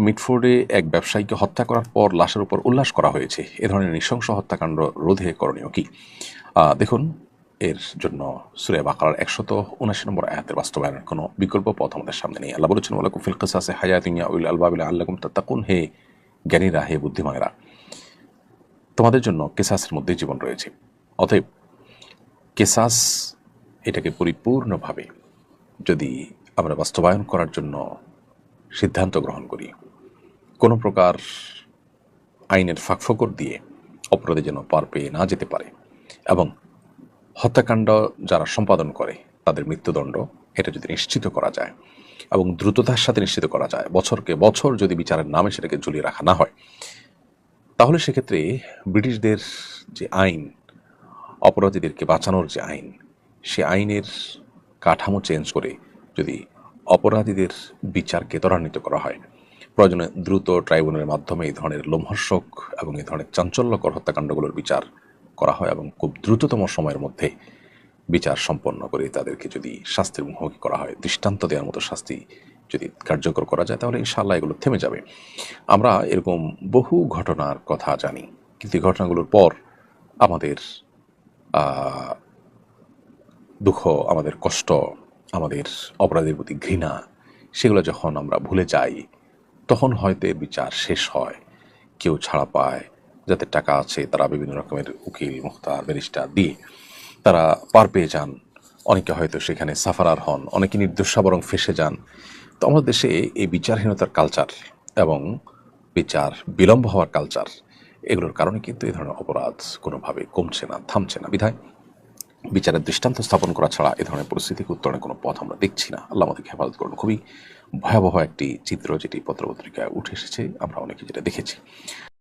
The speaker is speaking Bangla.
মিটফোর্ডে এক ব্যবসায়ীকে হত্যা করার পর লাশের উপর উল্লাস করা হয়েছে। এ ধরনের নৃশংস হত্যাকাণ্ড রোধে করণীয় কি? দেখুন, এর জন্য সূরা বাকারার 179 নম্বর আয়াতের বাস্তবায়নের কোনো বিকল্প পথ আমাদের সামনে নেই। আল্লাহ বলেছেন, ওয়ালাকুম ফিল কিসাসি হায়াতুন ইয়া উলিল আলবাব লাআল্লাকুম তাত্তাকুন, হে জ্ঞানীরা, হে বুদ্ধিমানেরা, তোমাদের জন্য কেসাসের মধ্যে জীবন রয়েছে। অতএব কেসাস এটাকে পরিপূর্ণভাবে যদি আমরা বাস্তবায়ন করার জন্য সিদ্ধান্ত গ্রহণ করি, কোনো প্রকার আইনের ফাঁকফোকর দিয়ে অপরাধী যেন পার পেয়ে না যেতে পারে, এবং হত্যাকাণ্ড যারা সম্পাদন করে তাদের মৃত্যুদণ্ড এটা যদি নিশ্চিত করা যায় এবং দ্রুততার সাথে নিশ্চিত করা যায়, বছরকে বছর যদি বিচারের নামে সেটাকে ঝুলিয়ে রাখা না হয়, তাহলে সেক্ষেত্রে ব্রিটিশদের যে আইন, অপরাধীদেরকে বাঁচানোর যে আইন, সে আইনের কাঠামো চেঞ্জ করে যদি অপরাধীদের বিচারকে ত্বরান্বিত করা হয়, প্রয়োজনে দ্রুত ট্রাইব্যুনালের মাধ্যমে এই ধরনের লোমহর্ষক এবং এই ধরনের চাঞ্চল্যকর হত্যাকাণ্ডগুলোর বিচার করা হয় এবং খুব দ্রুততম সময়ের মধ্যে বিচার সম্পন্ন করে তাদেরকে যদি শাস্তির মুখোমুখি করা হয়, দৃষ্টান্ত দেওয়ার মতো শাস্তি যদি কার্যকর করা যায়, তাহলে ইনশাআল্লাহ এগুলো থেমে যাবে। আমরা এরকম বহু ঘটনার কথা জানি, কিন্তু এই ঘটনাগুলোর পর আমাদের দুঃখ, আমাদের কষ্ট, আমাদের অপরাধের প্রতি ঘৃণা, সেগুলো যখন আমরা ভুলে যাই, তখন হয়তো এর বিচার শেষ হয়, কেউ ছাড়া পায়, যাদের টাকা আছে তারা বিভিন্ন রকমের উকিল, মুখতার, ব্যারিস্টার দিয়ে তারা পার পেয়ে যান, অনেকে হয়তো সেখানে সাফারার হন, অনেকে নির্দোষা বরং ফেসে যান। তো আমাদের দেশে এই বিচারহীনতার কালচার এবং বিচার বিলম্ব হওয়ার কালচার, এগুলোর কারণে কিন্তু এই ধরনের অপরাধ কোনোভাবে কমছে না, থামছে না। বিধায় বিচারের দৃষ্টান্ত স্থাপন করা ছাড়া এ ধরনের পরিস্থিতিকে উত্তরণের কোনো পথ আমরা দেখছি না। আল্লাহ আমাদেরকে হেফাজত করুন। খুবই ভয়াবহ একটি চিত্র যেটি পত্রপত্রিকায় উঠে এসেছে, আমরা অনেকে যেটা দেখেছি।